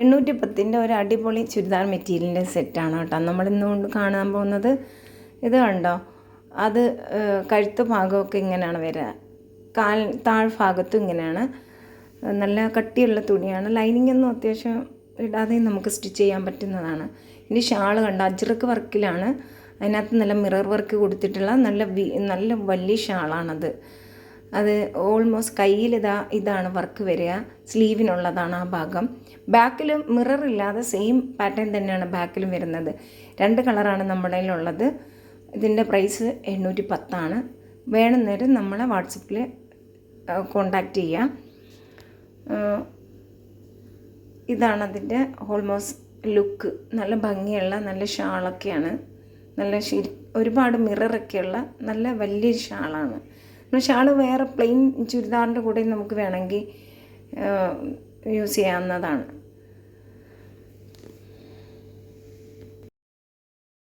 810 ഒരു അടിപൊളി ചുരിദാർ മെറ്റീരിയലിൻ്റെ സെറ്റാണ് കേട്ടോ നമ്മളിന്നുകൊണ്ട് കാണാൻ പോകുന്നത്. ഇത് കണ്ടോ, അത് കഴുത്ത് ഭാഗമൊക്കെ ഇങ്ങനെയാണ് വരിക, താഴ്ഭാഗത്തും ഇങ്ങനെയാണ്. നല്ല കട്ടിയുള്ള തുണിയാണ്. ലൈനിങ് ഒന്നും അത്യാവശ്യം ഇടാതെ നമുക്ക് സ്റ്റിച്ച് ചെയ്യാൻ പറ്റുന്നതാണ്. ഇനി ഷാള് കണ്ടോ, അജ്രക്ക് വർക്കിലാണ്. അതിനകത്ത് നല്ല മിറർ വർക്ക് കൊടുത്തിട്ടുള്ള നല്ല വലിയ ഷാളാണത്. അത് ഓൾമോസ്റ്റ് കയ്യിൽ ഇതാണ് വർക്ക് വരിക. സ്ലീവിനുള്ളതാണ് ആ ഭാഗം. ബാക്കിൽ മിറർ ഇല്ലാതെ സെയിം പാറ്റേൺ തന്നെയാണ് ബാക്കിലും വരുന്നത്. 2 കളറാണ് നമ്മുടെ കയ്യിലുള്ളത്. ഇതിൻ്റെ പ്രൈസ് 810 വേണമെന്നേരം നമ്മളെ വാട്സപ്പിൽ കോണ്ടാക്റ്റ് ചെയ്യാം. ഇതാണ് അതിൻ്റെ ഓൾമോസ്റ്റ് ലുക്ക്. നല്ല ഭംഗിയുള്ള നല്ല ഷാളൊക്കെയാണ്. ഒരുപാട് മിററൊക്കെയുള്ള നല്ല വലിയ ഷാളാണ്. ഷാള് വേറെ പ്ലെയിൻ ചുരിദാറിൻ്റെ കൂടെ നമുക്ക് വേണമെങ്കിൽ യൂസ് ചെയ്യാവുന്നതാണ്.